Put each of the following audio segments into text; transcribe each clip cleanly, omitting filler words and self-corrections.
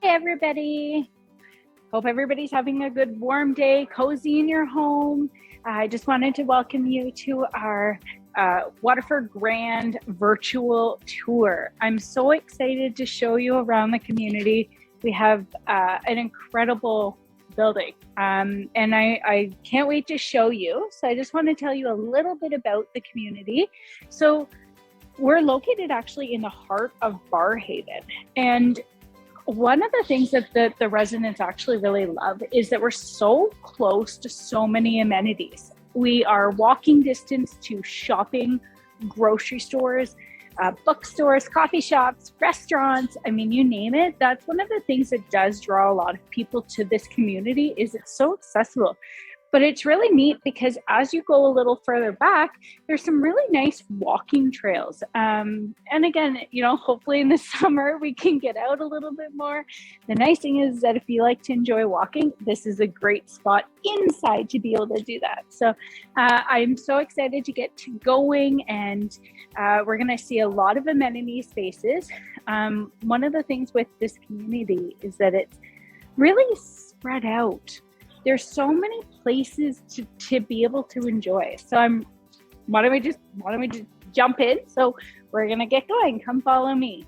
everybody. Hope everybody's having a good warm day, cozy in your home. I just wanted to welcome you to our Waterford Grand virtual tour. I'm so excited to show you around the community. We have an incredible building and I can't wait to show you. So I just want to tell you a little bit about the community. So we're located actually in the heart of Barrhaven, and one of the things that the residents actually really love is that we're so close to so many amenities. We are walking distance to shopping, grocery stores, bookstores, coffee shops, restaurants. I mean, you name it. That's one of the things that does draw a lot of people to this community, is it's so accessible. But it's really neat because as you go a little further back, there's some really nice walking trails. And again, you know, hopefully in the summer we can get out a little bit more. The nice thing is that if you like to enjoy walking, this is a great spot inside to be able to do that. So I'm so excited to get to going, and we're going to see a lot of amenity spaces. One of the things with this community is that it's really spread out. There's so many places to be able to enjoy. So why don't we just jump in? So we're gonna get going. Come follow me.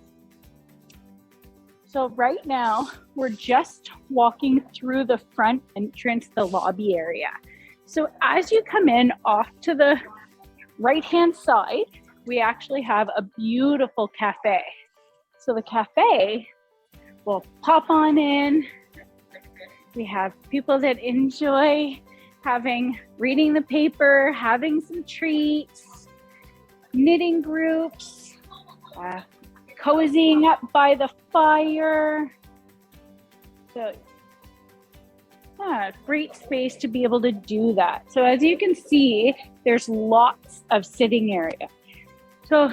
So right now we're just walking through the front entrance, the lobby area. So as you come in off to the right-hand side, we actually have a beautiful cafe. So the cafe will pop on in. We have people that enjoy reading the paper, having some treats, knitting groups, cozying up by the fire. So, great space to be able to do that. So as you can see, there's lots of sitting area. So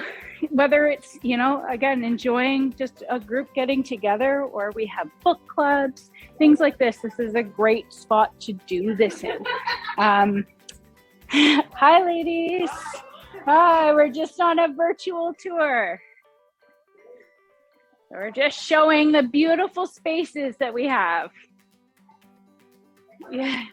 whether it's, you know, again, enjoying just a group getting together, or we have book clubs, things like this is a great spot to do this in. Hi, ladies. Hi, we're just on a virtual tour. We're just showing the beautiful spaces that we have. Yeah.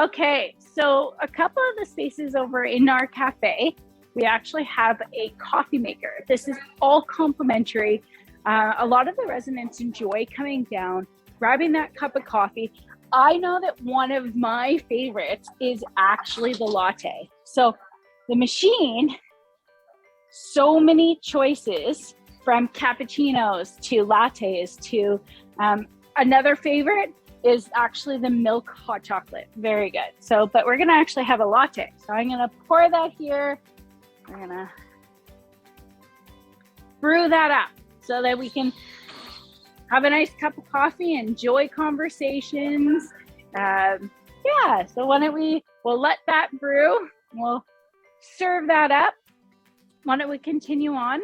Okay, so a couple of the spaces over in our cafe, we actually have a coffee maker. This is all complimentary. A lot of the residents enjoy coming down, grabbing that cup of coffee. I know that one of my favorites is actually the latte. So the machine, so many choices, from cappuccinos to lattes to another favorite is actually the milk hot chocolate. Very good. So, but we're gonna actually have a latte. So I'm gonna pour that here. We're gonna brew that up so that we can have a nice cup of coffee, enjoy conversations. So why don't we'll let that brew. We'll serve that up. Why don't we continue on?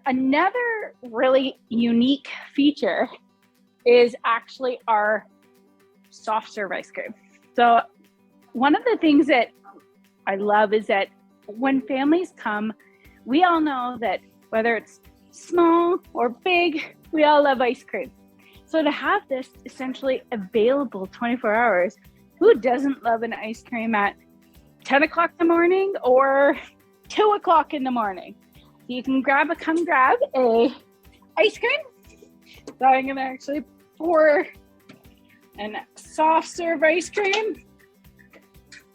Another really unique feature is actually our soft serve ice cream. So one of the things that I love is that when families come, we all know that whether it's small or big, we all love ice cream. So to have this essentially available 24 hours, who doesn't love an ice cream at 10 o'clock in the morning or 2 o'clock in the morning? So you can come grab a ice cream. So I'm gonna actually pour a soft serve ice cream.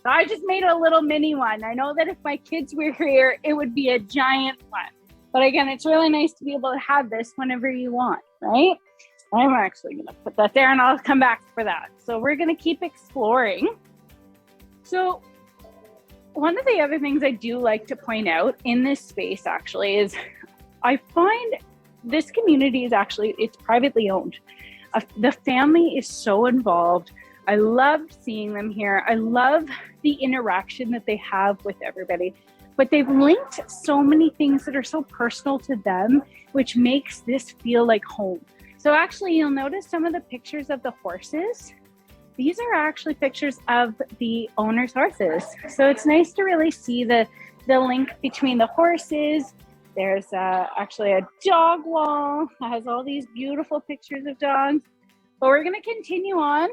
So I just made a little mini one. I know that if my kids were here, it would be a giant one. But again, it's really nice to be able to have this whenever you want, right? I'm actually going to put that there and I'll come back for that. So we're going to keep exploring. So one of the other things I do like to point out in this space actually is I find this community is actually, it's privately owned. The family is so involved. I love seeing them here. I love the interaction that they have with everybody, but they've linked so many things that are so personal to them, which makes this feel like home. So actually you'll notice some of the pictures of the horses. These are actually pictures of the owner's horses. So it's nice to really see the link between the horses, There's actually a dog wall that has all these beautiful pictures of dogs. But we're gonna continue on.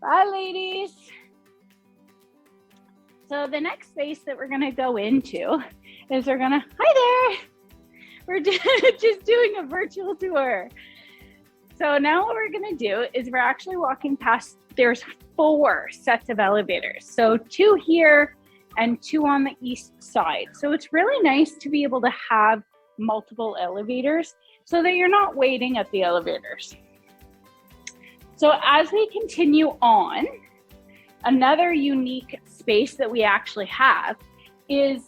Bye, ladies. So the next space that we're gonna go into is hi there. We're just doing a virtual tour. So now what we're gonna do is we're actually walking past, there's 4 sets of elevators. So 2 here and 2 on the east side. So it's really nice to be able to have multiple elevators so that you're not waiting at the elevators. So as we continue on, another unique space that we actually have is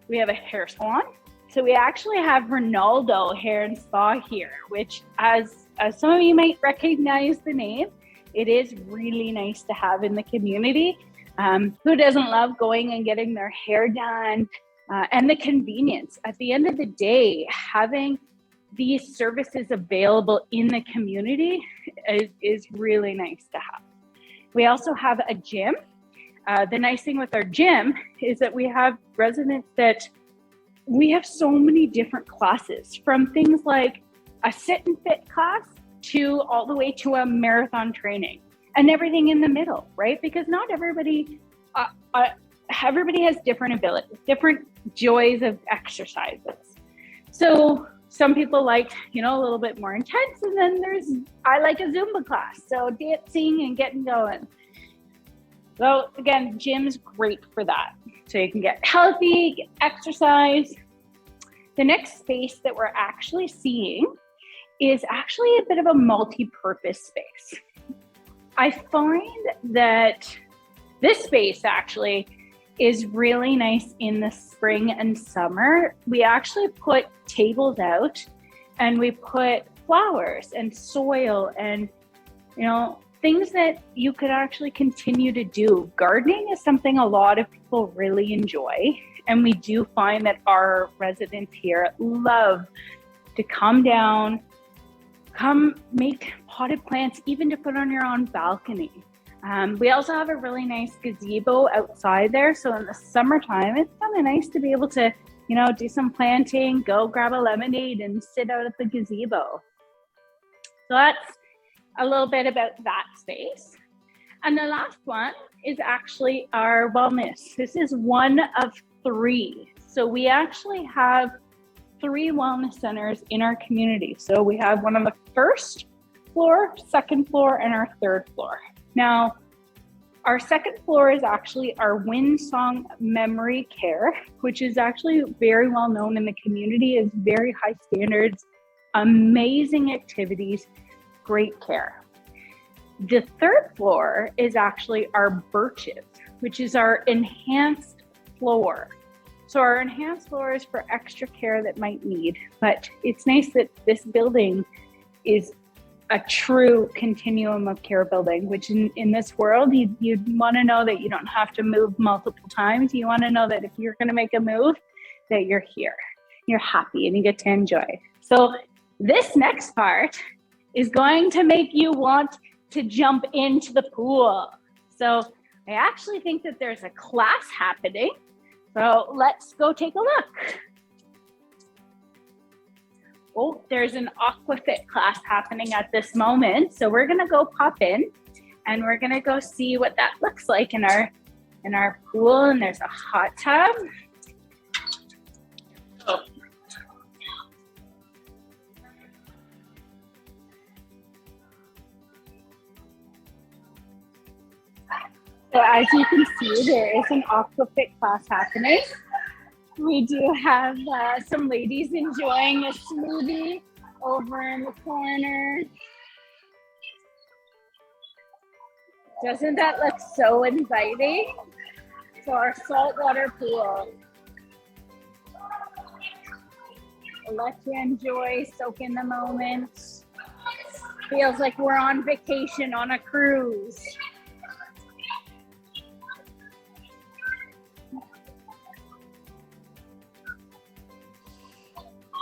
we have a hair salon. So we actually have Ronaldo Hair and Spa here, which as some of you might recognize the name, it is really nice to have in the community. Who doesn't love going and getting their hair done and the convenience? At the end of the day, having these services available in the community is really nice to have. We also have a gym. The nice thing with our gym is that we have residents that we have so many different classes, from things like a sit and fit class to all the way to a marathon training and everything in the middle, right? Because not everybody, everybody has different abilities, different joys of exercises. So some people like, a little bit more intense, and then I like a Zumba class. So dancing and getting going. So again, gym's great for that. So you can get healthy, get exercise. The next space that we're actually seeing is actually a bit of a multi-purpose space. I find that this space actually is really nice in the spring and summer. We actually put tables out and we put flowers and soil and, things that you could actually continue to do. Gardening is something a lot of people really enjoy. And we do find that our residents here love to come down, come make potted plants, even to put on your own balcony. We also have a really nice gazebo outside there. So in the summertime, it's kind of nice to be able to, do some planting, go grab a lemonade and sit out at the gazebo. So that's a little bit about that space. And the last one is actually our wellness. This is one of 3. So we actually have 3 wellness centers in our community. So we have one on the 1st floor, 2nd floor, and our 3rd floor. Now, our 2nd floor is actually our Windsong Memory Care, which is actually very well known in the community. It's very high standards, amazing activities, great care. The 3rd floor is actually our Birches, which is our enhanced floor. So our enhanced floor is for extra care that might need, but it's nice that this building is a true continuum of care building, which in this world, you'd want to know that you don't have to move multiple times. You want to know that if you're going to make a move, that you're here, you're happy, and you get to enjoy. So this next part is going to make you want to jump into the pool. So I actually think that there's a class happening. So let's go take a look. Oh, there's an aquafit class happening at this moment. So we're gonna go pop in and we're gonna go see what that looks like in our pool. And there's a hot tub. Oh. So as you can see, there is an aquafit class happening. We do have some ladies enjoying a smoothie over in the corner. Doesn't that look so inviting? So our saltwater pool. We'll let you enjoy, soak in the moment. Feels like we're on vacation on a cruise.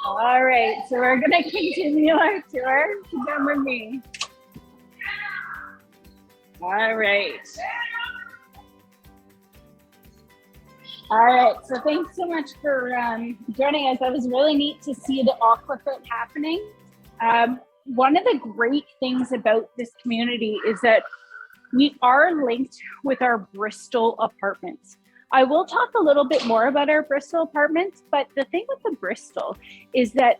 All right, so we're gonna continue our tour. Come with me. All right. All right, so thanks so much for joining us. That was really neat to see the Aquafit happening. One of the great things about this community is that we are linked with our Bristol apartments. I will talk a little bit more about our Bristol apartments, but the thing with the Bristol is that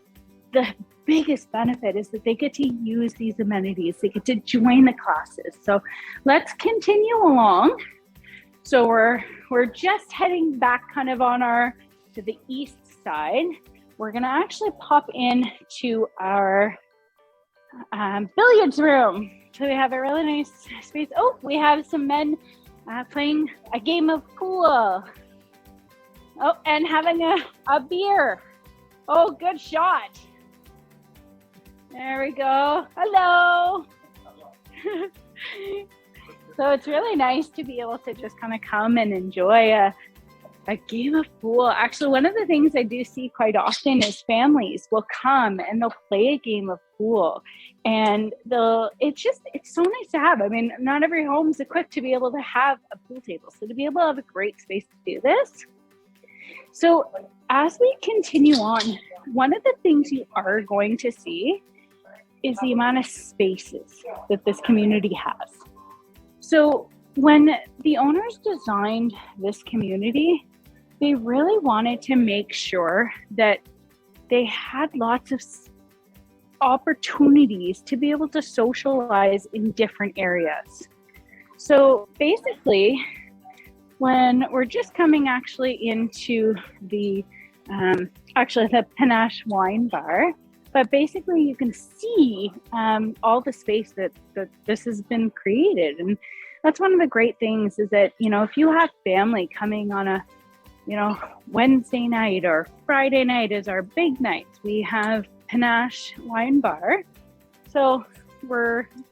the biggest benefit is that they get to use these amenities. They get to join the classes. So let's continue along. So we're just heading back kind of to the east side. We're gonna actually pop in to our billiards room. So we have a really nice space. Oh, we have some men playing a game of pool. Oh, and having a beer. Oh, good shot. There we go. Hello. So it's really nice to be able to just kind of come and enjoy a game of pool. Actually, one of the things I do see quite often is families will come and they'll play a game of pool. And it's so nice to have. I mean, not every home is equipped to be able to have a pool table. So to be able to have a great space to do this. So as we continue on, one of the things you are going to see is the amount of spaces that this community has. So when the owners designed this community, they really wanted to make sure that they had lots of opportunities to be able to socialize in different areas. So basically, when we're just coming actually into the Panache Wine Bar, but basically you can see all the space that this has been created. And that's one of the great things is that, if you have family coming on a, Wednesday night or Friday night is our big nights, we have Panache Wine Bar. So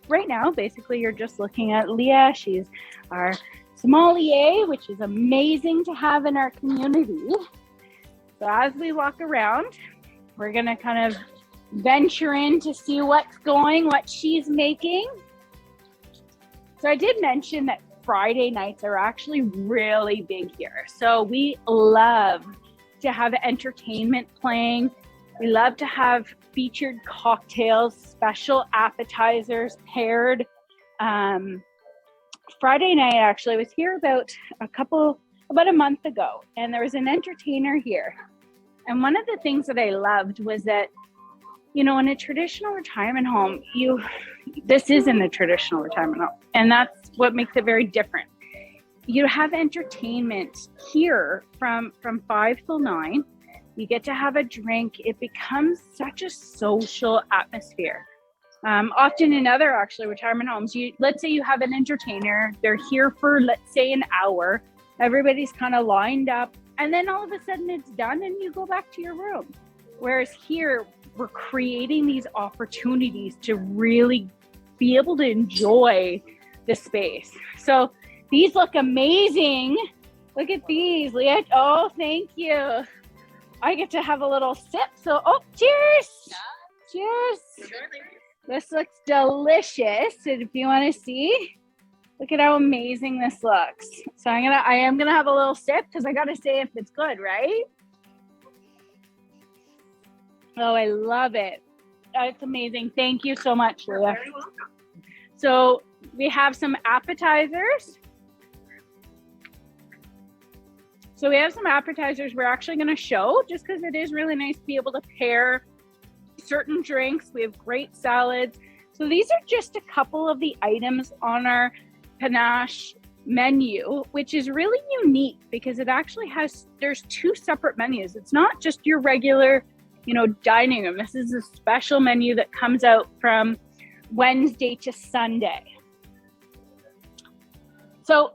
right now, basically you're just looking at Leah. She's our sommelier, which is amazing to have in our community. So as we walk around, we're gonna kind of venture in to see what she's making. So I did mention that Friday nights are actually really big here. So we love to have entertainment playing. We love to have featured cocktails, special appetizers paired. Friday night, actually, I was here about a month ago, and there was an entertainer here. And one of the things that I loved was that, in a traditional retirement home, this isn't a traditional retirement home, and that's what makes it very different. You have entertainment here from 5 till 9. You get to have a drink. It becomes such a social atmosphere. Often in other retirement homes, let's say you have an entertainer, they're here for, let's say, an hour. Everybody's kind of lined up, and then all of a sudden it's done and you go back to your room. Whereas here, we're creating these opportunities to really be able to enjoy the space. So these look amazing. Look at these, Leah. Oh, thank you. I get to have a little sip. So, cheers. Cheers. This looks delicious. And if you want to see, look at how amazing this looks. So I am gonna have a little sip because I gotta say if it's good, right? Oh, I love it. It's amazing. Thank you so much, Leah. You're very welcome. So we have some appetizers. We're actually going to show just because it is really nice to be able to pair certain drinks. We have great salads. So these are just a couple of the items on our Panache menu, which is really unique because it actually there's 2 separate menus. It's not just your regular dining room. This is a special menu that comes out from Wednesday to Sunday. So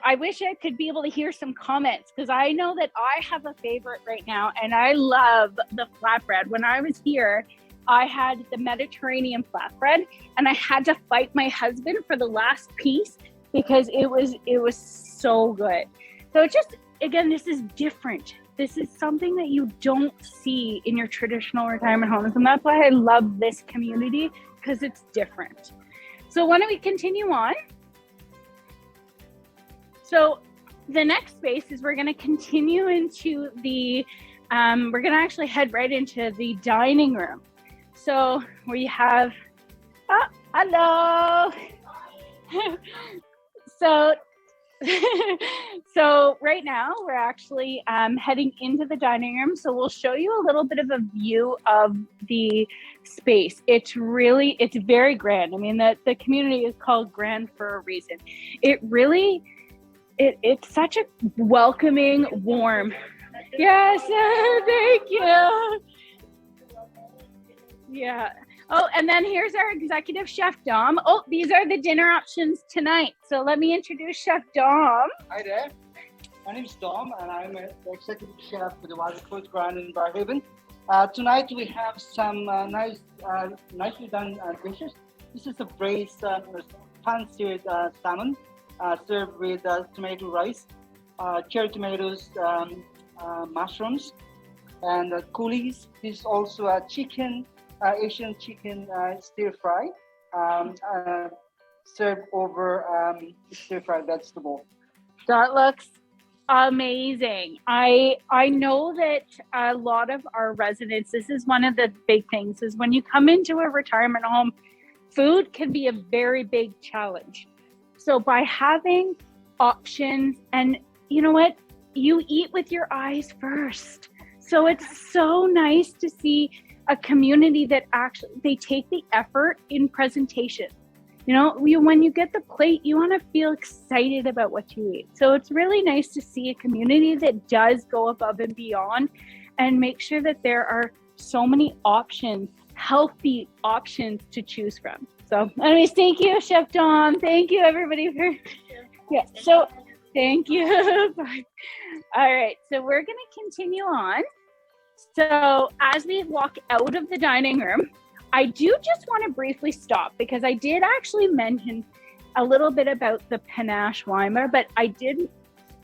I wish I could be able to hear some comments because I know that I have a favorite right now, and I love the flatbread. When I was here, I had the Mediterranean flatbread, and I had to fight my husband for the last piece because it was so good. So again, this is different. This is something that you don't see in your traditional retirement homes. And that's why I love this community, because it's different. So why don't we continue on? So the next space is we're going to continue into the, we're going to actually head right into the dining room. So we have, hello. So right now we're actually heading into the dining room. So we'll show you a little bit of a view of the space. It's very grand. I mean, the community is called grand for a reason. It's such a welcoming, warm. Yes, thank you. Yeah. Oh, and then here's our executive chef, Dom. Oh, these are the dinner options tonight. So let me introduce Chef Dom. Hi there. My name is Dom, and I'm the executive chef for the Wild Coast Grand in Barrhaven. Tonight we have some nicely done dishes. This is a braised pan-seared salmon served with tomato rice, cherry tomatoes, mushrooms, and coulis. This is also a chicken. Asian chicken stir fry served over stir fried vegetable. That looks amazing. I know that a lot of our residents, this is one of the big things, is when you come into a retirement home, food can be a very big challenge. So by having options, and you know what, you eat with your eyes first. So it's so nice to see a community that actually, they take the effort in presentation. You know, when you get the plate, you want to feel excited about what you eat. So it's really nice to see a community that does go above and beyond and make sure that there are so many options, healthy options to choose from. So anyways, thank you, Chef Dom. Thank you, everybody. So thank you. Bye. All right, so we're going to continue on. So as we walk out of the dining room, I do just want to briefly stop because I did actually mention a little bit about the Panache wine bar, but I did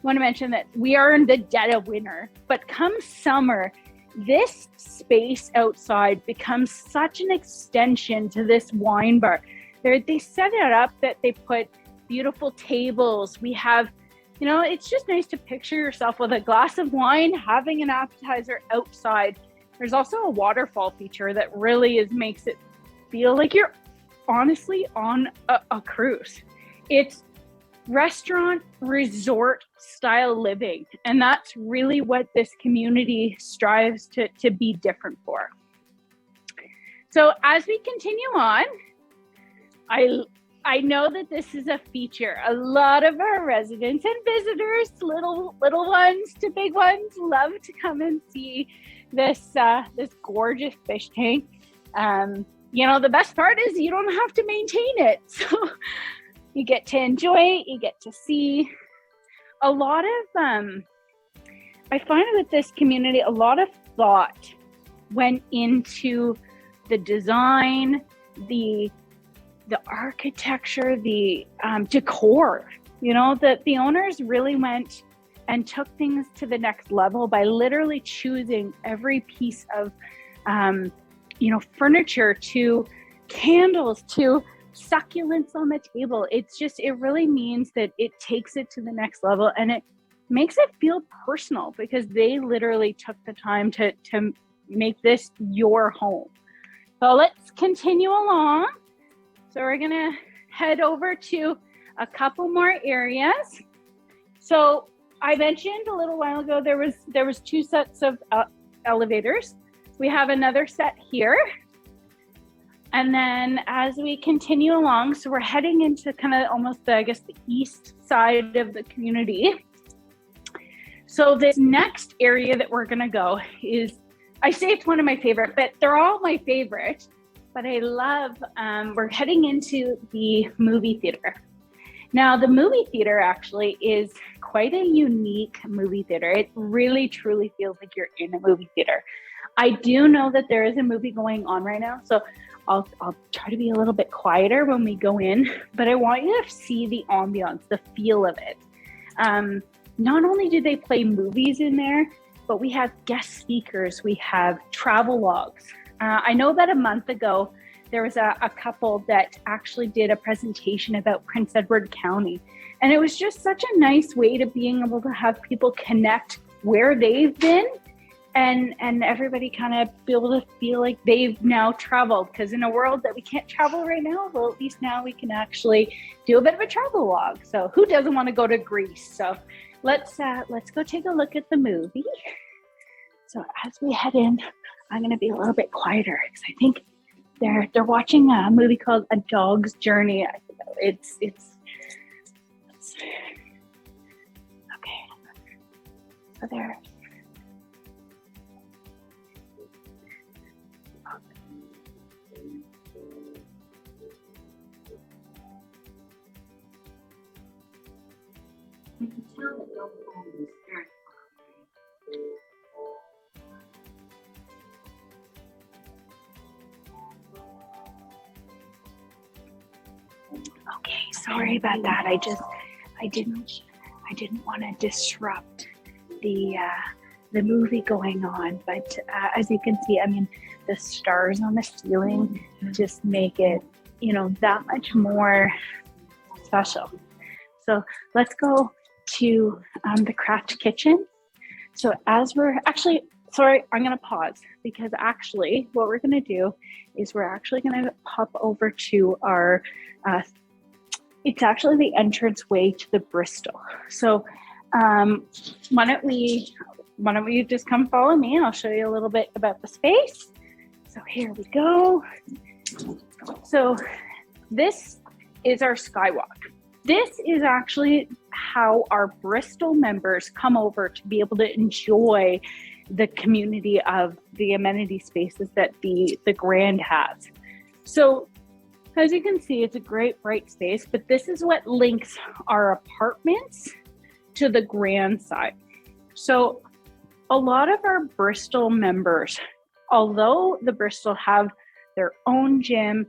want to mention that we are in the dead of winter. But come summer, this space outside becomes such an extension to this wine bar. They set it up that they put beautiful tables. We have, you know, it's just nice to picture yourself with a glass of wine, having an appetizer outside. There's also a waterfall feature that really makes it feel like you're honestly on a cruise. It's restaurant resort style living. And that's really what this community strives to be different for. So as we continue on, I know that this is a feature. A lot of our residents and visitors, little ones to big ones, love to come and see this gorgeous fish tank. You know, the best part is you don't have to maintain it. So you get to enjoy it, you get to see a lot of, I find with this community, a lot of thought went into the design, the architecture, the decor. You know, that the owners really went and took things to the next level by literally choosing every piece of, furniture, to candles, to succulents on the table. It really means that it takes it to the next level, and it makes it feel personal because they literally took the time to make this your home. So let's continue along. So we're gonna head over to a couple more areas. So I mentioned a little while ago, there was two sets of elevators. We have another set here. And then as we continue along, so we're heading into kind of almost the east side of the community. So this next area that we're gonna go is, I say it's one of my favorite, but they're all my favorite. But I love, we're heading into the movie theater. Now, the movie theater actually is quite a unique movie theater. It really, truly feels like you're in a movie theater. I do know that there is a movie going on right now, so I'll try to be a little bit quieter when we go in, but I want you to see the ambiance, the feel of it. Not only do they play movies in there, but we have guest speakers, we have travel logs. I know about a month ago, there was a couple that actually did a presentation about Prince Edward County. And it was just such a nice way to being able to have people connect where they've been and everybody kind of be able to feel like they've now traveled. Because in a world that we can't travel right now, well, at least now we can actually do a bit of a travel log. So who doesn't want to go to Greece? So let's go take a look at the movie. So as we head in, I'm going to be a little bit quieter because I think they're watching a movie called A Dog's Journey. It's okay. So there. You can tell that they'll find the spirit. Okay, sorry about that. I didn't want to disrupt the movie going on, but as you can see, I mean, the stars on the ceiling just make it, that much more special. So let's go to the craft kitchen. So as we're actually, sorry, I'm going to pause because actually what we're going to do is we're actually going to pop over to our, it's actually the entrance way to the Bristol. So why don't we just come follow me and I'll show you a little bit about the space. So here we go. So this is our skywalk. This is actually how our Bristol members come over to be able to enjoy the community of the amenity spaces that the Grand has. So as you can see, it's a great bright space, but this is what links our apartments to the Grand side. So a lot of our Bristol members, although the Bristol have their own gym,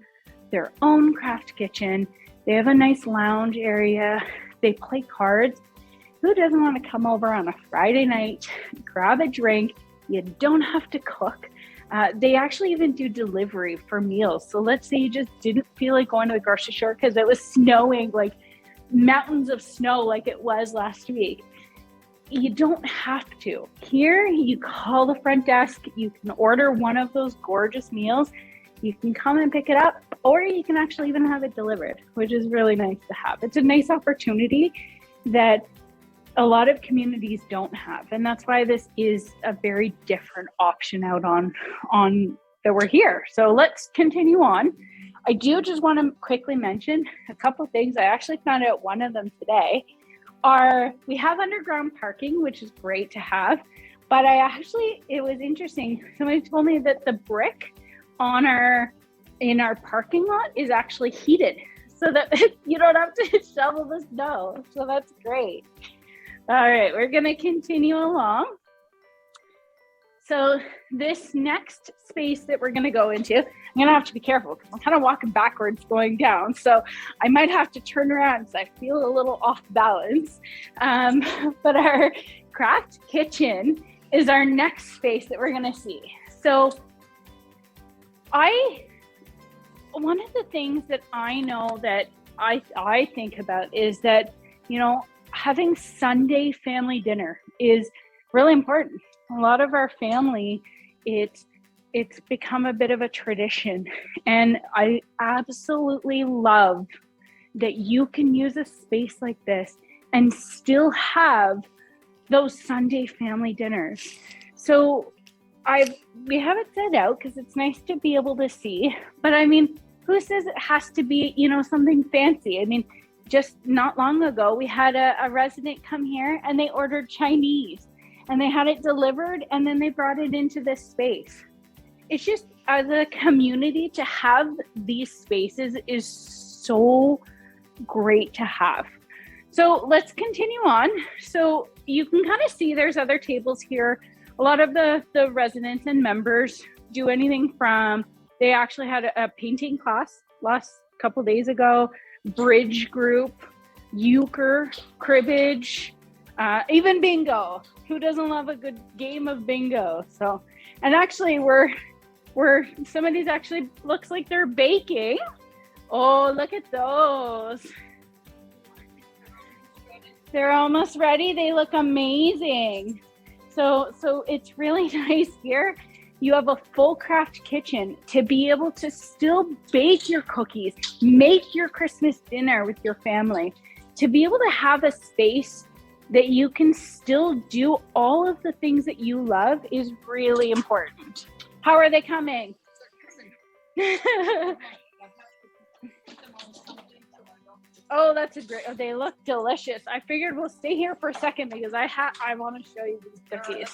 their own craft kitchen, they have a nice lounge area, they play cards. Who doesn't want to come over on a Friday night, grab a drink? You don't have to cook. They actually even do delivery for meals. So let's say you just didn't feel like going to the grocery store because it was snowing, like mountains of snow like it was last week. You don't have to. Here, you call the front desk, you can order one of those gorgeous meals, you can come and pick it up, or you can actually even have it delivered, which is really nice to have. It's a nice opportunity that a lot of communities don't have. And that's why this is a very different option out on that we're here. So let's continue on. I do just want to quickly mention a couple things. I actually found out one of them today we have underground parking, which is great to have. But it was interesting. Somebody told me that the brick in our parking lot is actually heated so that you don't have to shovel the snow. So that's great. All right, we're going to continue along. So this next space that we're going to go into, I'm going to have to be careful because I'm kind of walking backwards going down. So I might have to turn around because I feel a little off balance. But our craft kitchen is our next space that we're going to see. So one of the things that I know that I think about is that, having Sunday family dinner is really important. A lot of our family, it's become a bit of a tradition. And I absolutely love that you can use a space like this and still have those Sunday family dinners. So we have it set out because it's nice to be able to see, but I mean, who says it has to be, something fancy? I mean, just not long ago, we had a resident come here and they ordered Chinese and they had it delivered and then they brought it into this space. It's just, as a community, to have these spaces is so great to have. So let's continue on. So you can kind of see there's other tables here. A lot of the residents and members do anything from, they actually had a painting class last couple days ago, bridge group, euchre, cribbage, even bingo. Who doesn't love a good game of bingo? So, and actually we're where some of these actually looks like they're baking. Oh, look at those. They're almost ready. They look amazing. So it's really nice here. You have a full craft kitchen to be able to still bake your cookies, make your Christmas dinner with your family, to be able to have a space that you can still do all of the things that you love is really important. How are they coming? Oh, that's a great, oh, they look delicious. I figured we'll stay here for a second because I want to show you these cookies.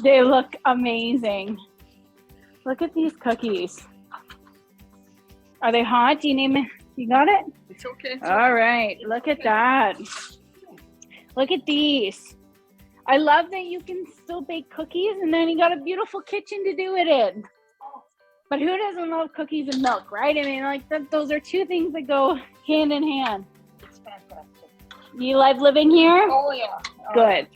They look amazing. Look at these cookies. Are they hot? Do you name it? You got it? It's okay. All right, look at that. Look at these. I love that you can still bake cookies and then you got a beautiful kitchen to do it in. But who doesn't love cookies and milk, right? I mean, like those are two things that go hand in hand. It's fantastic. You like living here? Oh yeah. Good.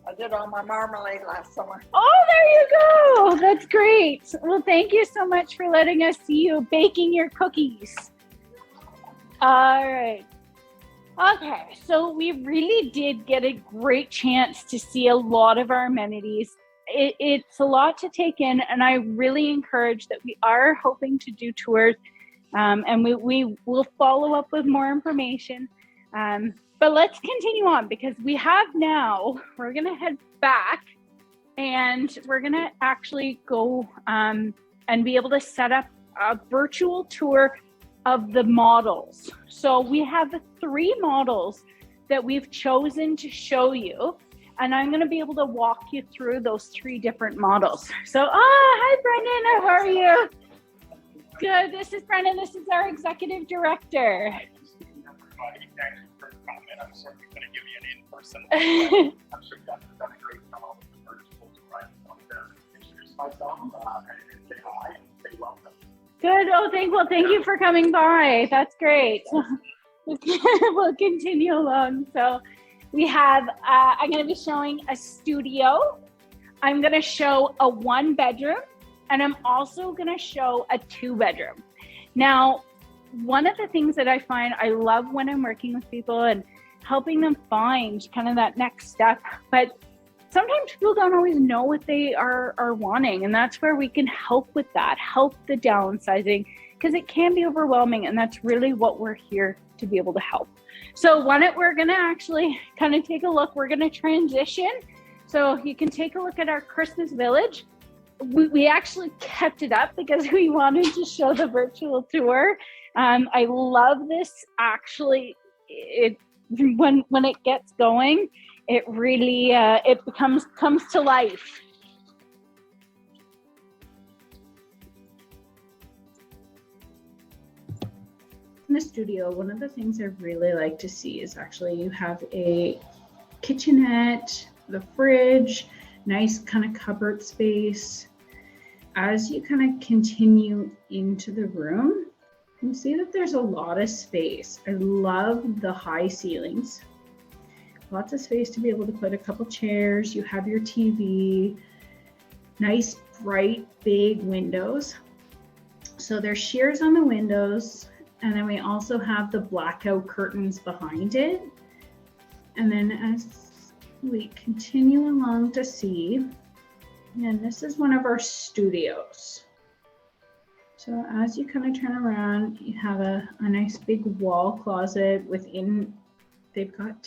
I did all my marmalade last summer. Oh, there you go. That's great. Well, thank you so much for letting us see you baking your cookies. All right. Okay, so we really did get a great chance to see a lot of our amenities. It's a lot to take in, and I really encourage that we are hoping to do tours, and we will follow up with more information. But let's continue on because we're going to head back and we're going to actually go and be able to set up a virtual tour of the models. So we have 3 models that we've chosen to show you, and I'm going to be able to walk you through those 3 different models. So, hi Brendan, how are you? Good, this is Brendan, this is our executive director. Thank you for the comment. I'm certainly going to give you an in-person. I'm sure Jeff has done a great job with the virtual tour. I just want to introduce myself and say hi and say welcome. Good. Oh, thank you for coming by. That's great. We'll continue along. So we have, I'm going to be showing a studio. I'm going to show a 1-bedroom, and I'm also going to show a 2-bedroom. Now, one of the things that I find I love when I'm working with people and helping them find kind of that next step, but sometimes people don't always know what they are wanting, and that's where we can help with that, help the downsizing, because it can be overwhelming, and that's really what we're here to be able to help. So we're going to actually kind of take a look. We're going to transition. So you can take a look at our Christmas village. We actually kept it up because we wanted to show the virtual tour. I love this. Actually, when it gets going, it really comes to life. In the studio, one of the things I really like to see is actually you have a kitchenette, the fridge, nice kind of cupboard space. As you kind of continue into the room, you see that there's a lot of space. I love the high ceilings. Lots of space to be able to put a couple chairs. You have your TV, nice, bright, big windows. So there's shears on the windows. And then we also have the blackout curtains behind it. And then as we continue along to see, and this is one of our studios. So as you kind of turn around, you have a nice big wall closet within. They've got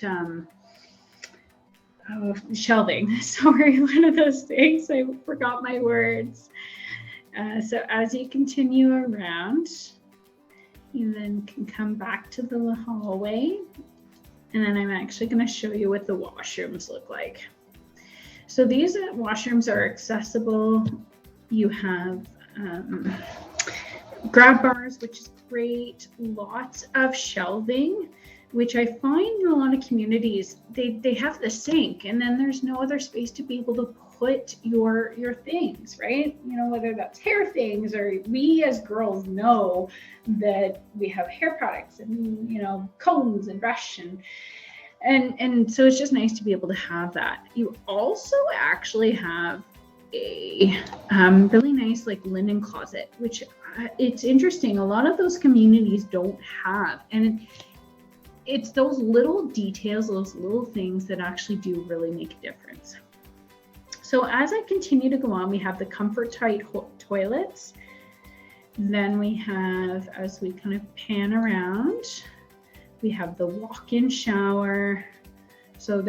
shelving. Sorry, one of those things. I forgot my words. So as you continue around, you then can come back to the hallway. And then I'm actually going to show you what the washrooms look like. So these washrooms are accessible. You have grab bars, which is great. Lots of shelving, which I find in a lot of communities, they have the sink and then there's no other space to be able to put your things, right? You know, whether that's hair things or we as girls know that we have hair products and, you know, combs and brush and so it's just nice to be able to have that. You also actually have a really nice like linen closet, which it's interesting. A lot of those communities don't have, and it's those little details, those little things that actually do really make a difference. So as I continue to go on, we have the ComfortTight toilets. Then we have, as we kind of pan around, we have the walk-in shower. So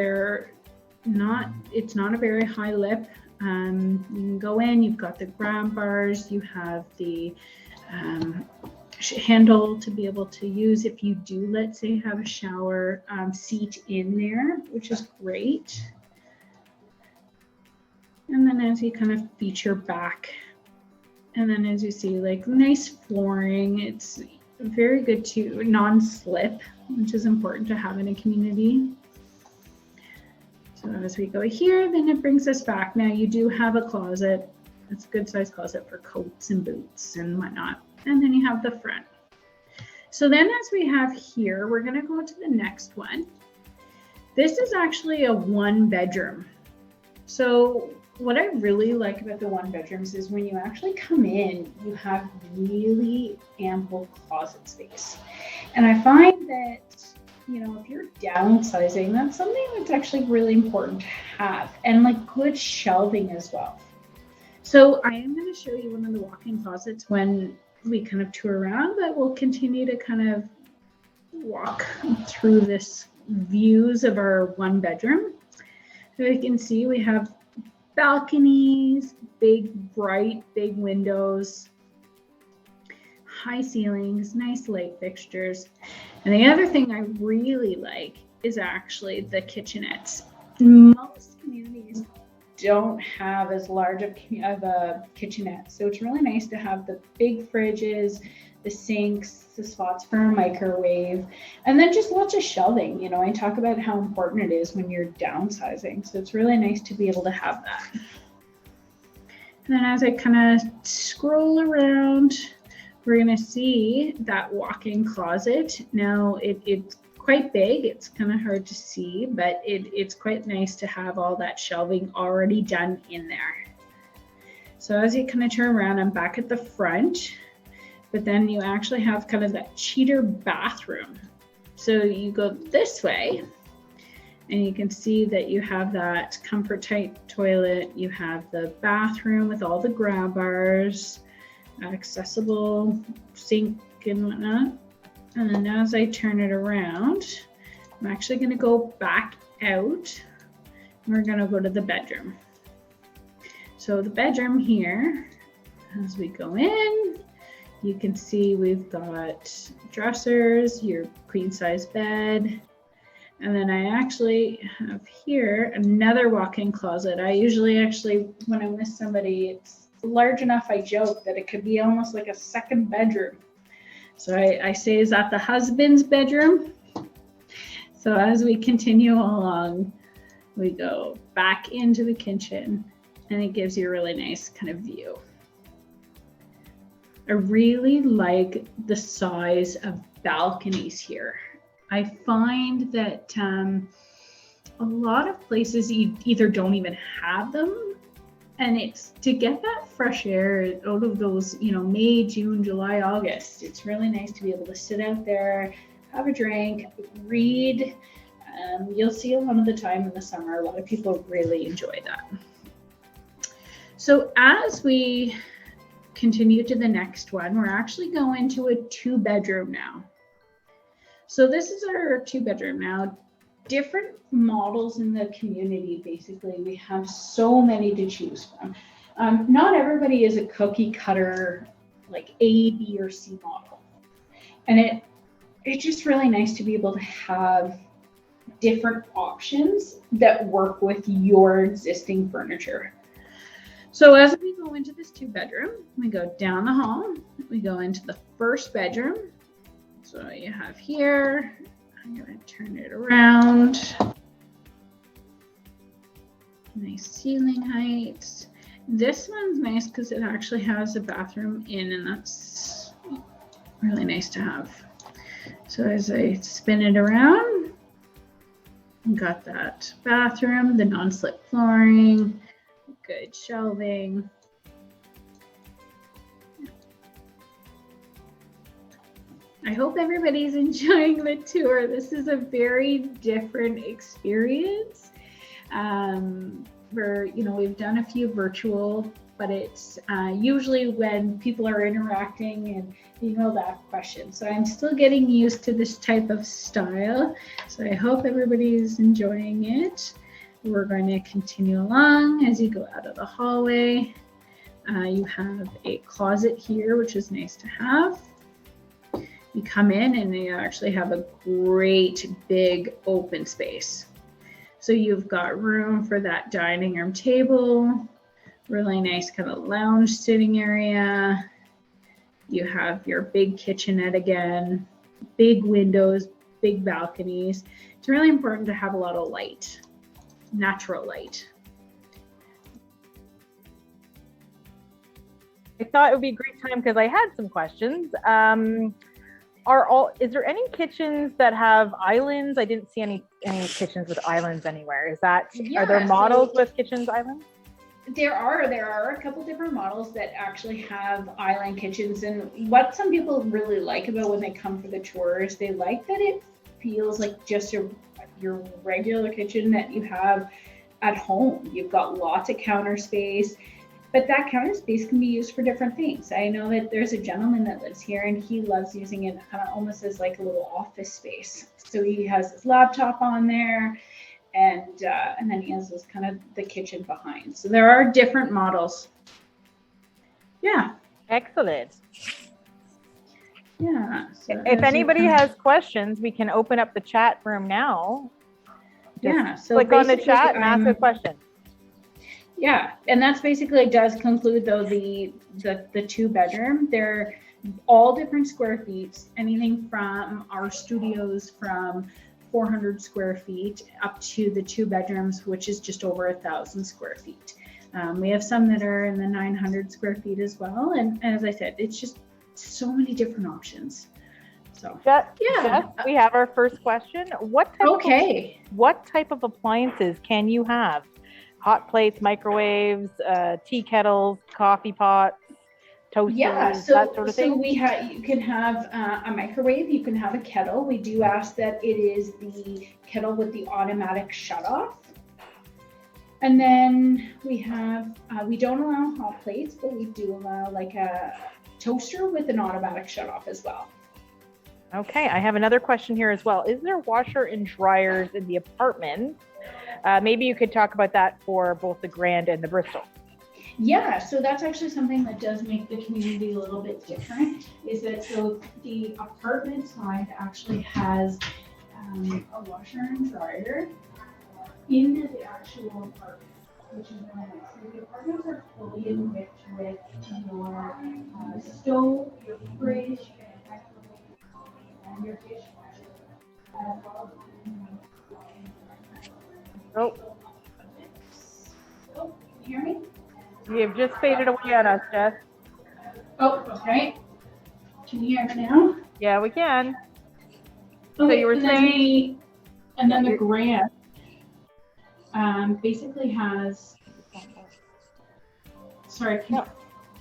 it's not a very high lip. You can go in, you've got the grab bars, you have the handle to be able to use if you do, let's say, have a shower seat in there, which is great. And then as you kind of feature back, and then as you see, like nice flooring, it's very good to non-slip, which is important to have in a community. So as we go here, then it brings us back. Now you do have a closet. It's a good sized closet for coats and boots and whatnot. And then you have the front. So then as we have here, we're gonna go to the next one. This is actually a 1-bedroom. So what I really like about the 1-bedrooms is when you actually come in, you have really ample closet space. And I find that, you know, if you're downsizing, that's something that's actually really important to have, and like good shelving as well. So I am going to show you one of the walk-in closets when we kind of tour around, but we'll continue to kind of walk through this views of our 1-bedroom. So you can see we have balconies, big, bright, big windows, high ceilings, nice light fixtures. And the other thing I really like is actually the kitchenettes. Most communities don't have as large of a kitchenette, so it's really nice to have the big fridges, the sinks, the spots for a microwave, and then just lots of shelving. You know, I talk about how important it is when you're downsizing, so it's really nice to be able to have that. And then as I kind of scroll around, we're going to see that walk-in closet. Now it's quite big. It's kind of hard to see, but it's quite nice to have all that shelving already done in there. So as you kind of turn around, I'm back at the front, but then you actually have kind of that cheater bathroom. So you go this way and you can see that you have that ComfortTight toilet. You have the bathroom with all the grab bars, accessible sink and whatnot. And then as I turn it around, I'm actually going to go back out. We're going to go to the bedroom. So the bedroom here, as we go in, you can see we've got dressers, your queen size bed, and then I actually have here another walk-in closet. I usually actually, when I'm with somebody, it's large enough, I joke that it could be almost like a second bedroom. So I say, is that the husband's bedroom? So as we continue along, we go back into the kitchen and it gives you a really nice kind of view. I really like the size of balconies here. I find that a lot of places either don't even have them, and it's to get that fresh air out of those, you know, May, June, July, August. It's really nice to be able to sit out there, have a drink, read. You'll see a lot of the time in the summer, a lot of people really enjoy that. So as we continue to the next one, we're actually going to a 2-bedroom now. So this is our 2-bedroom now. Different models in the community, basically. We have so many to choose from. Not everybody is a cookie cutter, like A, B, or C model. And it's just really nice to be able to have different options that work with your existing furniture. So as we go into this 2-bedroom, we go down the hall, we go into the first bedroom. So you have here, I'm going to turn it around. Nice ceiling heights. This one's nice because it actually has a bathroom in, and that's really nice to have. So as I spin it around, I've got that bathroom, the non-slip flooring, good shelving. I hope everybody's enjoying the tour. This is a very different experience. We've done a few virtual, but it's usually when people are interacting and being able to ask questions. So I'm still getting used to this type of style. So I hope everybody's enjoying it. We're going to continue along as you go out of the hallway. You have a closet here, which is nice to have. You come in and you actually have a great big open space. So you've got room for that dining room table, really nice kind of lounge sitting area. You have your big kitchenette again, big windows, big balconies. It's really important to have a lot of light, natural light. I thought it would be a great time because I had some questions. Is there any kitchens that have islands? I didn't see any kitchens with islands anywhere. Are there models with kitchens islands? There are a couple different models that actually have island kitchens, and what some people really like about when they come for the tours, they like that it feels like just your regular kitchen that you have at home. You've got lots of counter space. But that counter space can be used for different things. I know that there's a gentleman that lives here and he loves using it kind of almost as like a little office space. So he has his laptop on there and then he has this kind of the kitchen behind. So there are different models. Yeah. Excellent. Yeah. So if anybody has questions, we can open up the chat room now. Just so click on the chat and ask a question. Yeah, and that's basically does conclude though the 2-bedroom. They're all different square feet, anything from our studios from 400 square feet up to the 2 bedrooms, which is just over 1,000 square feet. We have some that are in the 900 square feet as well. And as I said, it's just so many different options. So Jess, we have our first question. What type of appliances can you have? Hot plates, microwaves, tea kettles, coffee pots, toasters, that sort of thing? So you can have a microwave, you can have a kettle. We do ask that it is the kettle with the automatic shutoff. And then we have, we don't allow hot plates, but we do allow like a toaster with an automatic shutoff as well. Okay, I have another question here as well. Is there washer and dryers in the apartment? Maybe you could talk about that for both the Grand and the Bristol. Yeah, so that's actually something that does make the community a little bit different, is that so the apartment side actually has a washer and dryer in the actual apartment, which is really nice. So the apartments are fully equipped with your stove, your fridge, and your dishwasher, as well as Oh, can you hear me? you've just faded away on us, Jess. Oh, okay. Can you hear me now? Yeah, we can. Okay, So you were saying, and then the Grand basically has. Sorry.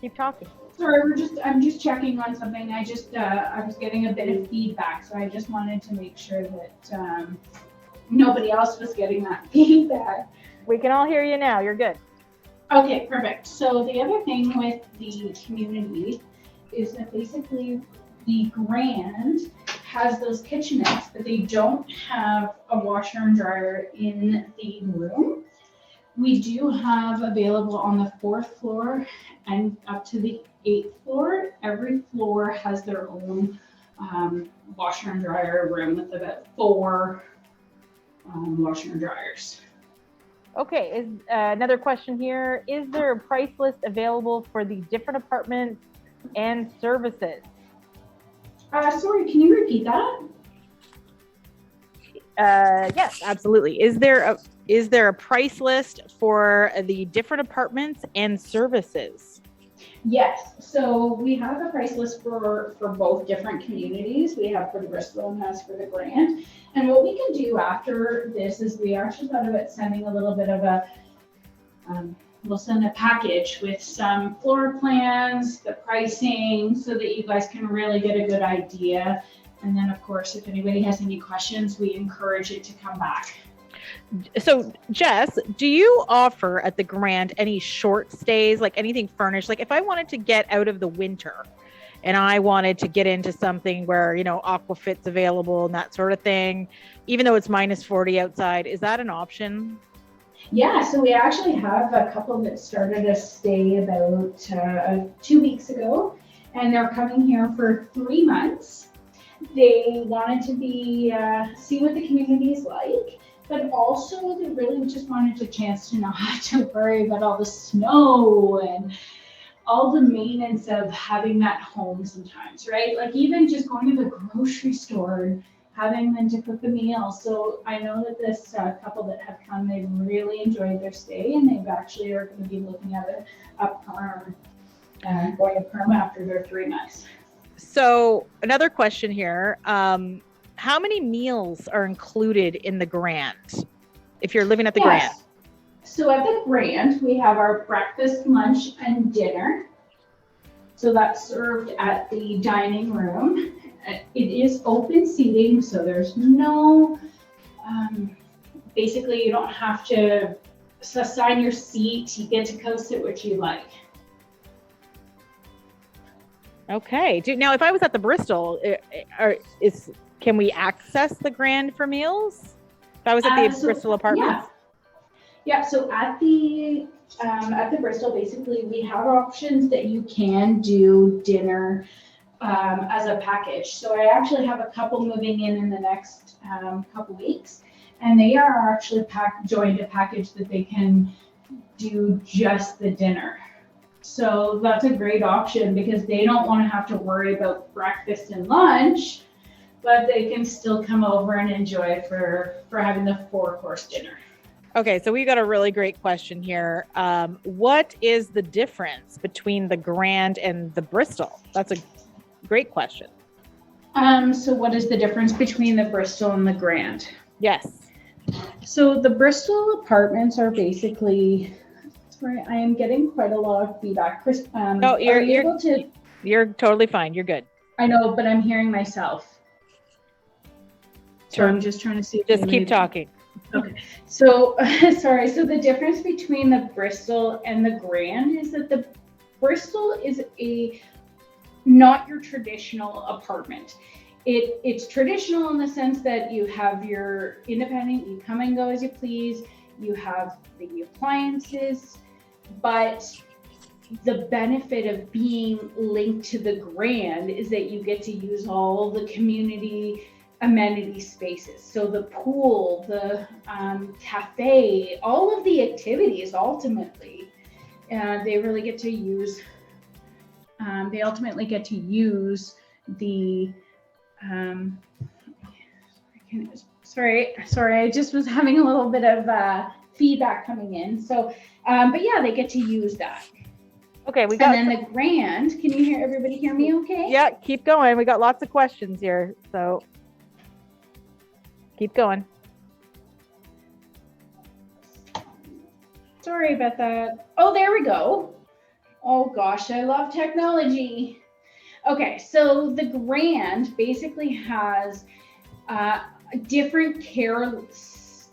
Keep talking. Sorry, I'm just checking on something. I was getting a bit of feedback, so I just wanted to make sure that nobody else was getting that feedback. We can all hear you now. You're good. Okay, perfect. So the other thing with the community is that basically the Grand has those kitchenettes, but they don't have a washer and dryer in the room. We do have available on the 4th floor and up to the 8th floor. Every floor has their own washer and dryer room with about 4 washer and dryers. Okay, is another question here. Is there a price list available for the different apartments and services? Sorry, can you repeat that? Yes, absolutely. Is there a price list for the different apartments and services? Yes, so we have a price list for both different communities. We have for the Bristol and as for the Grand. And what we can do after this is we actually thought about sending a little bit of a we'll send a package with some floor plans, the pricing, so that you guys can really get a good idea. And then, of course, if anybody has any questions, we encourage it to come back. So, Jess, do you offer at the Grand any short stays, like anything furnished? Like if I wanted to get out of the winter and I wanted to get into something where, you know, Aquafit's available and that sort of thing, even though it's minus 40 outside, is that an option? Yeah, so we actually have a couple that started a stay about 2 weeks ago, and they're coming here for 3 months. They wanted to be see what the community is like, but also they really just wanted a chance to not have to worry about all the snow and all the maintenance of having that home sometimes, right? Like even just going to the grocery store and having them to cook the meals. So I know that this couple that have come, they've really enjoyed their stay, and they've actually are going to be looking at a perm, going to perm after their 3 months. So another question here. How many meals are included in the Grand if you're living at the Grand? So at the Grand, we have our breakfast, lunch, and dinner. So that's served at the dining room. It is open seating, so there's no, basically you don't have to assign your seat. You get to go sit what you like. Okay. Now, if I was at the Bristol, can we access the Grand for meals? If I was at the Bristol Apartments? Yeah. So at the Bristol, basically, we have options that you can do dinner as a package. So I actually have a couple moving in the next couple weeks, and they are actually joined a package that they can do just the dinner. So that's a great option because they don't want to have to worry about breakfast and lunch, but they can still come over and enjoy for having the 4-course dinner. Okay, so we got a really great question here. What is the difference between the Grand and the Bristol? That's a great question. So what is the difference between the Bristol and the Grand? Yes. So the Bristol apartments are basically, sorry, I am getting quite a lot of feedback. Chris, no, you're totally fine. You're good. I know, but I'm hearing myself. So I'm just trying to see. Just keep talking. Okay. So, sorry. So the difference between the Bristol and the Grand is that the Bristol is not your traditional apartment. It's traditional in the sense that you have your independent, you come and go as you please, you have the appliances, but the benefit of being linked to the Grand is that you get to use all the community amenity spaces. So the pool, the cafe, all of the activities ultimately, they really get to use, they ultimately get to use the, sorry, I just was having a little bit of feedback coming in. So, but yeah, they get to use that. Okay, and then the Grand, can you hear everybody hear me okay? Yeah, keep going. We got lots of questions here, so keep going. Sorry about that. Oh, there we go. Oh gosh, I love technology. Okay, so the Grand basically has different care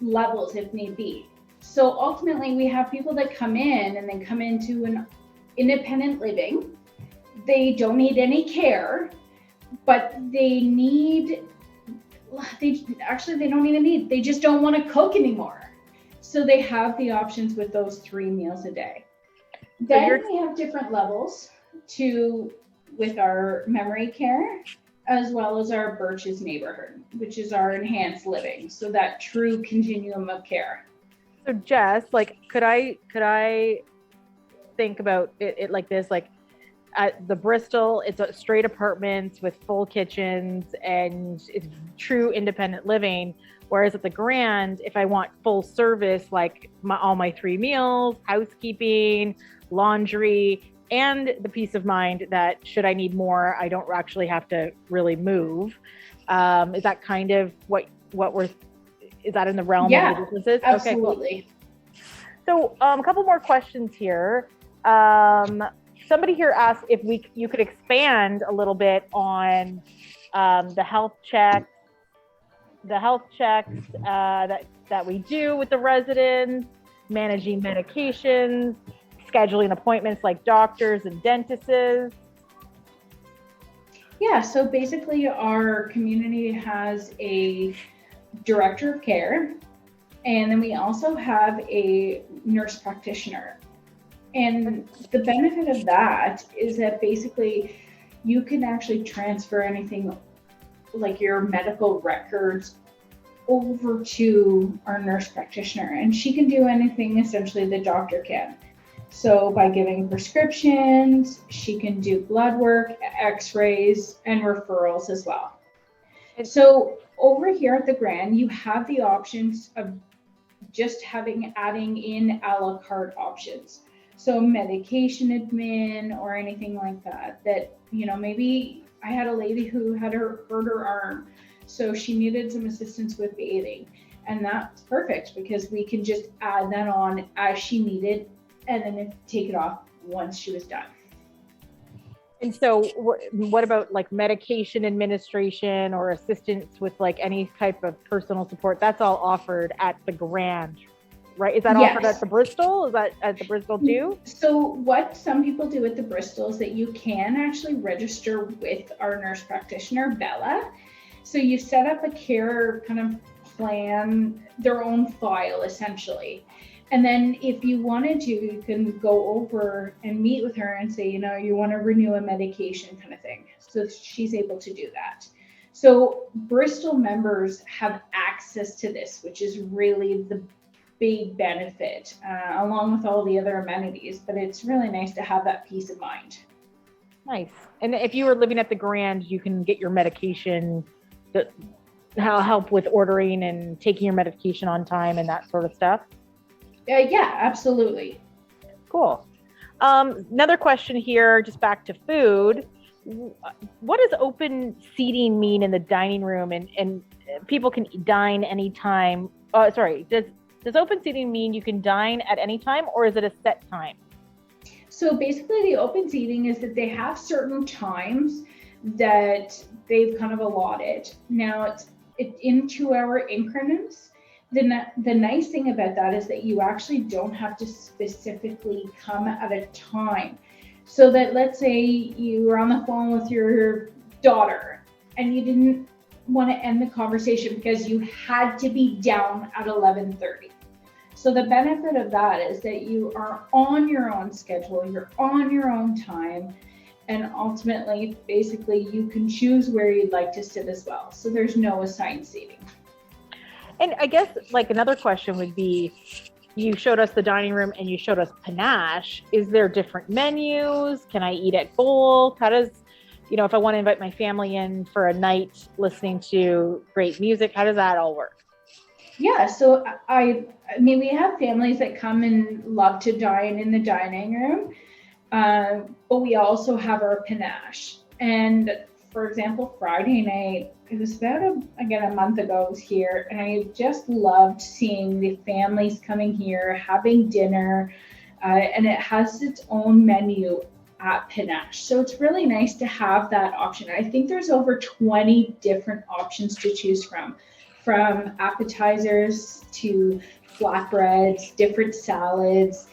levels if need be. So ultimately we have people that come in and then come into an independent living. They don't need any care, but they don't even need, they just don't want to cook anymore. So they have the options with those 3 meals a day. Then we have different levels with our memory care, as well as our Birches neighborhood, which is our enhanced living. So that true continuum of care. So Jess, like, could I think about it like this? Like at the Bristol, it's a straight apartments with full kitchens and it's true independent living. Whereas at the Grand, if I want full service, like all my 3 meals, housekeeping, laundry, and the peace of mind that should I need more, I don't actually have to really move. Is that kind of what is that in the realm of the businesses? Absolutely. Okay, cool. So a couple more questions here. Somebody here asked if you could expand a little bit on the health checks that we do with the residents, managing medications, scheduling appointments like doctors and dentists. Yeah, so basically our community has a director of care, and then we also have a nurse practitioner. And the benefit of that is that basically you can actually transfer anything like your medical records over to our nurse practitioner, and she can do anything essentially the doctor can. So by giving prescriptions, she can do blood work, x-rays, and referrals as well. So over here at the Grand, you have the options of just adding in a la carte options. So medication admin or anything like that, maybe I had a lady who had hurt her arm, so she needed some assistance with bathing. And that's perfect because we can just add that on as she needed and then take it off once she was done. And so what about like medication administration or assistance with like any type of personal support? That's all offered at the Grand, right? Is that offered at the Bristol? Is that at the Bristol too? So what some people do at the Bristol is that you can actually register with our nurse practitioner, Bella. So you set up a care kind of plan, their own file essentially. And then if you wanted to, you can go over and meet with her and say, you want to renew a medication kind of thing. So she's able to do that. So Bristol members have access to this, which is really the big benefit, along with all the other amenities. But it's really nice to have that peace of mind. Nice. And if you were living at the Grand, you can get your medication, help with ordering and taking your medication on time and that sort of stuff. Yeah, absolutely. Cool. Another question here, just back to food. What does open seating mean in the dining room and people can dine anytime? Does open seating mean you can dine at any time or is it a set time? So basically the open seating is that they have certain times that they've kind of allotted. Now it's in 2-hour increments. The nice thing about that is that you actually don't have to specifically come at a time. So that let's say you were on the phone with your daughter and you didn't want to end the conversation because you had to be down at 11:30. So the benefit of that is that you are on your own schedule, you're on your own time, and ultimately, basically, you can choose where you'd like to sit as well. So there's no assigned seating. And I guess like another question would be, you showed us the dining room and you showed us panache. Is there different menus? Can I eat at both? How does, if I want to invite my family in for a night listening to great music, how does that all work? Yeah, so we have families that come and love to dine in the dining room, but we also have our panache. And for example, Friday night, it was about a month ago I was here, and I just loved seeing the families coming here, having dinner, and it has its own menu at Panache. So it's really nice to have that option. I think there's over 20 different options to choose from appetizers to flatbreads, different salads.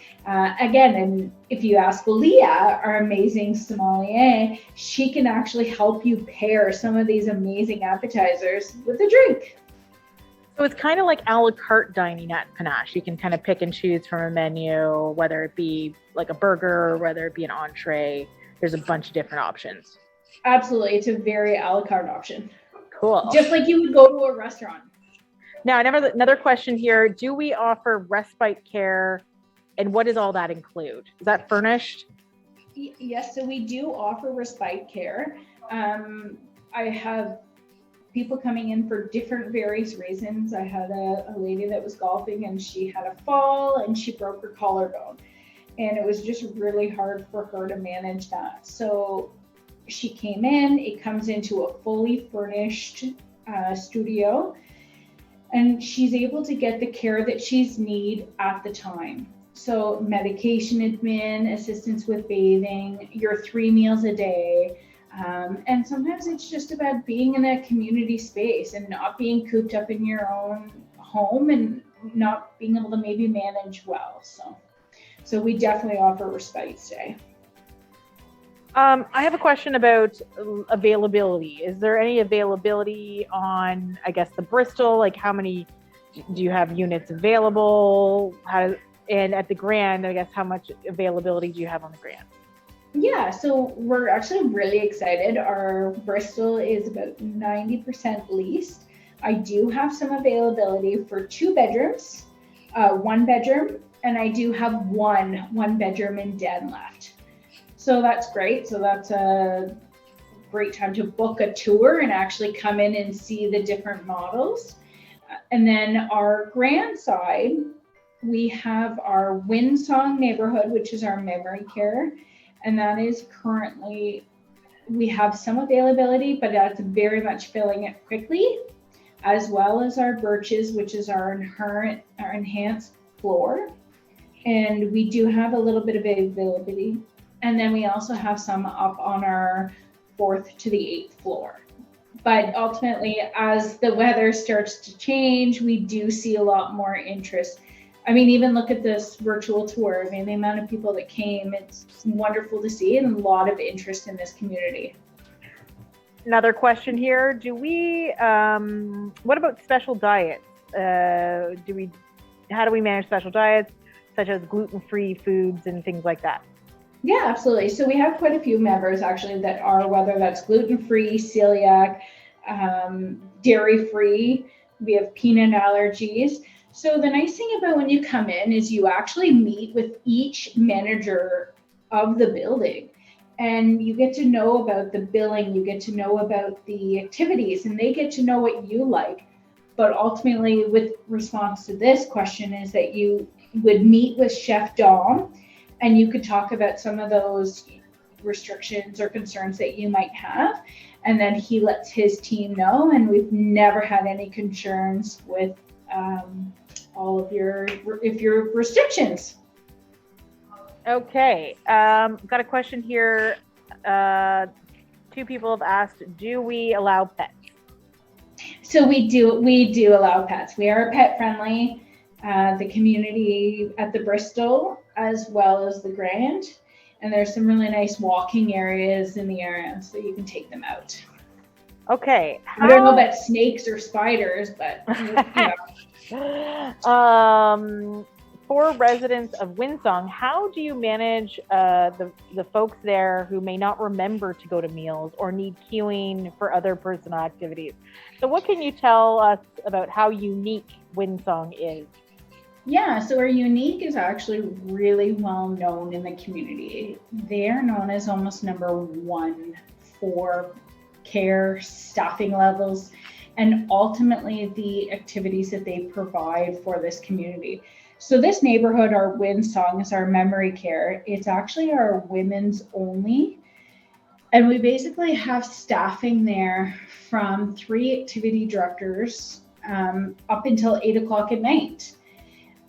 Again, and if you ask Leah, our amazing sommelier, she can actually help you pair some of these amazing appetizers with a drink. So it's kind of like a la carte dining at Panache. You can kind of pick and choose from a menu, whether it be like a burger, or whether it be an entree. There's a bunch of different options. Absolutely. It's a very a la carte option. Cool. Just like you would go to a restaurant. Now, another question here. Do we offer respite care? And what does all that include? Is that furnished? Yes, so we do offer respite care. I have people coming in for different various reasons. I had a lady that was golfing and she had a fall and she broke her collarbone. And it was just really hard for her to manage that. So she came in, it comes into a fully furnished studio, and she's able to get the care that she's need at the time. So medication admin, assistance with bathing, your 3 meals a day. And sometimes it's just about being in a community space and not being cooped up in your own home and not being able to maybe manage well. So we definitely offer respite stay. I have a question about availability. Is there any availability on, I guess, the Bristol? Like, how many do you have units available? And at the Grand, I guess, how much availability do you have on the Grand? Yeah, so we're actually really excited. Our Bristol is about 90% leased. I do have some availability for 2 bedrooms, 1 bedroom, and I do have one bedroom in den left. So that's great. So that's a great time to book a tour and actually come in and see the different models. And then our Grand side, we have our Windsong neighborhood, which is our memory care. And that is currently, we have some availability, but that's very much filling it quickly, as well as our Birches, which is our enhanced floor. And we do have a little bit of availability. And then we also have some up on our 4th to the 8th floor. But ultimately, as the weather starts to change, we do see a lot more interest. I mean, even look at this virtual tour. I mean, the amount of people that came, it's wonderful to see, and a lot of interest in this community. Another question here. What about special diets? How do we manage special diets, such as gluten-free foods and things like that? Yeah, absolutely. So we have quite a few members actually that are, whether that's gluten-free, celiac, dairy-free, we have peanut allergies. So the nice thing about when you come in is you actually meet with each manager of the building, and you get to know about the billing, you get to know about the activities, and they get to know what you like. But ultimately, with response to this question, is that you would meet with Chef Dom, and you could talk about some of those restrictions or concerns that you might have. And then he lets his team know. And we've never had any concerns with all of your restrictions. Okay. Got a question here. 2 people have asked, do we allow pets? So we do allow pets. We are pet friendly. The community at the Bristol, as well as the Grand. And there's some really nice walking areas in the area, so you can take them out. Okay. I don't know about snakes or spiders, but for residents of Windsong, how do you manage the folks there who may not remember to go to meals or need queuing for other personal activities? So what can you tell us about how unique Windsong is? Yeah, so our Unique is actually really well known in the community. They are known as almost #1 for care, staffing levels, and ultimately the activities that they provide for this community. So this neighborhood, our Windsong, is our memory care. It's actually our women's only. And we basically have staffing there from 3 activity directors up until 8 o'clock at night.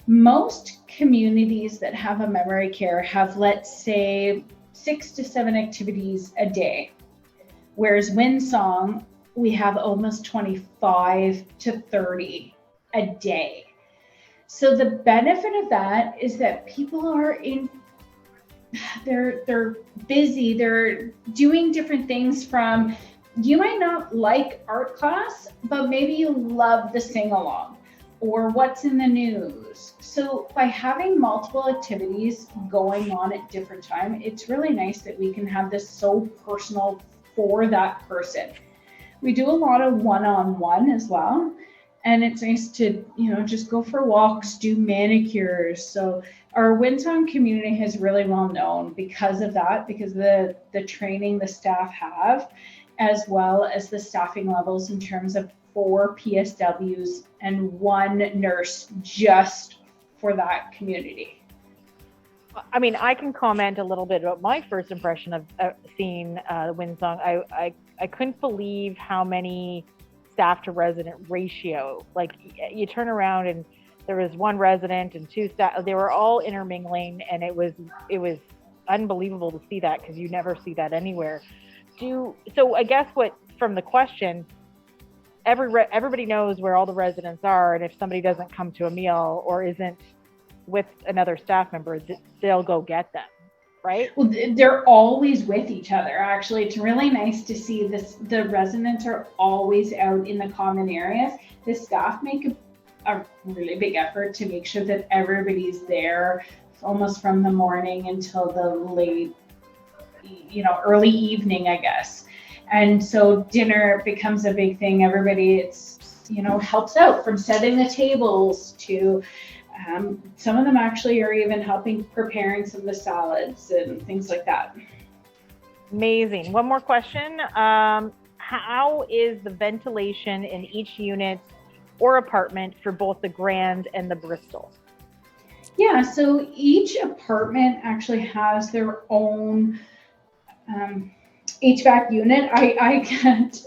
Most communities that have a memory care have, let's say, 6 to 7 activities a day. Whereas Windsong, we have almost 25 to 30 a day. So the benefit of that is that people are they're busy, they're doing different things from, you might not like art class, but maybe you love the sing-along or what's in the news. So by having multiple activities going on at different times, it's really nice that we can have this so personal for that person. We do a lot of one-on-one as well. And it's nice to, just go for walks, do manicures. So our Windsong community is really well known because of that, because the training the staff have, as well as the staffing levels in terms of 4 PSWs and 1 nurse just for that community. I mean, I can comment a little bit about my first impression of seeing Windsong. I couldn't believe how many staff to resident ratio. Like, you turn around and there was one resident and two staff. They were all intermingling, and it was unbelievable to see that, because you never see that anywhere. So I guess from the question, everybody knows where all the residents are, and if somebody doesn't come to a meal or isn't with another staff member, they'll go get them, right? Well, they're always with each other. Actually, it's really nice to see this. The residents are always out in the common areas. The staff make a really big effort to make sure that everybody's there almost from the morning until the late, early evening, I guess. And so dinner becomes a big thing. Everybody, helps out, from setting the tables to some of them actually are even helping preparing some of the salads and things like that. Amazing. One more question. How is the ventilation in each unit or apartment for both the Grand and the Bristol? Yeah, so each apartment actually has their own HVAC unit.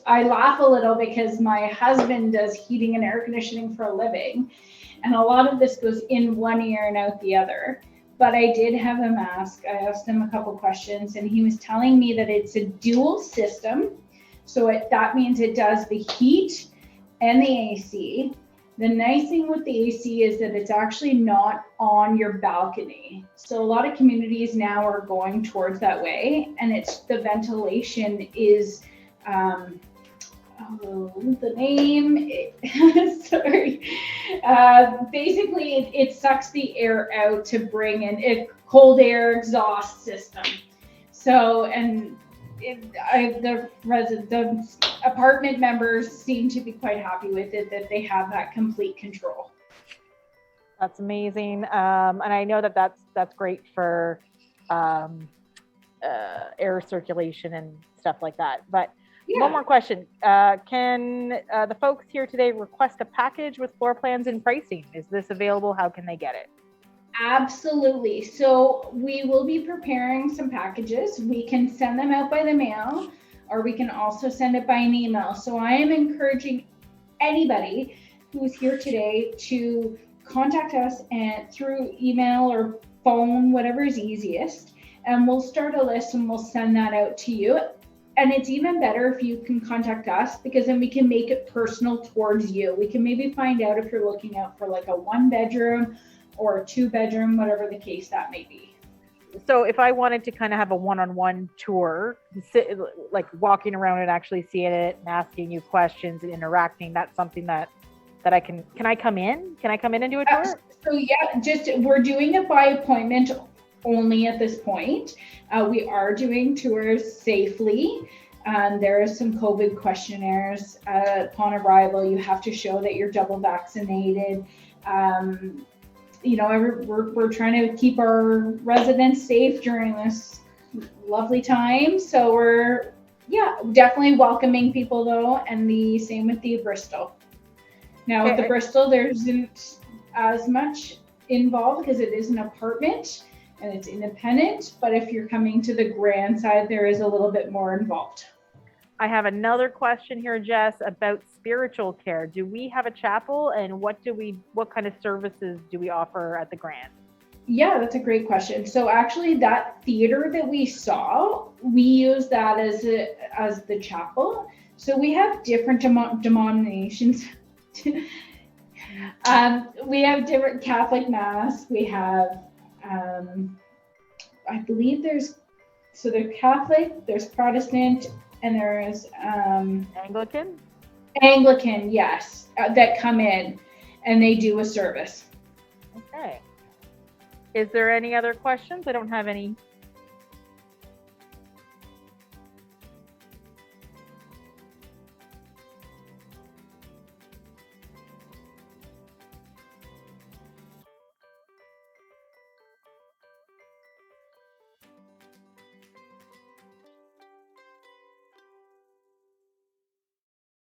I laugh a little because my husband does heating and air conditioning for a living, and a lot of this goes in one ear and out the other. But I did have him ask. I asked him a couple questions, and he was telling me that it's a dual system. So that means it does the heat and the AC. The nice thing with the AC is that it's actually not on your balcony. So a lot of communities now are going towards that way, and the ventilation is, the name, sorry. Basically, it sucks the air out to bring in a cold air exhaust system. So, and the apartment members seem to be quite happy with it, that they have that complete control. That's amazing. And I know that that's great for air circulation and stuff like that. But yeah. One more question. Can the folks here today request a package with floor plans and pricing? Is this available? How can they get it? Absolutely. So we will be preparing some packages. We can send them out by the mail, or we can also send it by an email. So I am encouraging anybody who's here today to contact us through email or phone, whatever is easiest. And we'll start a list and we'll send that out to you. And it's even better if you can contact us, because then we can make it personal towards you. We can maybe find out if you're looking out for like a 1-bedroom or a 2-bedroom, whatever the case that may be. So if I wanted to kind of have a one-on-one tour, like walking around and actually seeing it and asking you questions and interacting, that's something that I can I come in? Can I come in and do a tour? So yeah, we're doing it by appointment only at this point. We are doing tours safely. There are some COVID questionnaires upon arrival. You have to show that you're double vaccinated. We're trying to keep our residents safe during this lovely time. So we're definitely welcoming people though, and the same with the Bristol. Now with the Bristol, there isn't as much involved because it is an apartment and it's independent. But if you're coming to the Grand side, there is a little bit more involved. I have another question here, Jess, about spiritual care. Do we have a chapel, and what kind of services do we offer at the Grand? Yeah, that's a great question. So actually that theater that we saw, we use that as the chapel. So we have different denominations. We have different Catholic Mass. We have, I believe there's Catholic, there's Protestant, and there is Anglican, yes, that come in and they do a service. Okay. Is there any other questions? I don't have any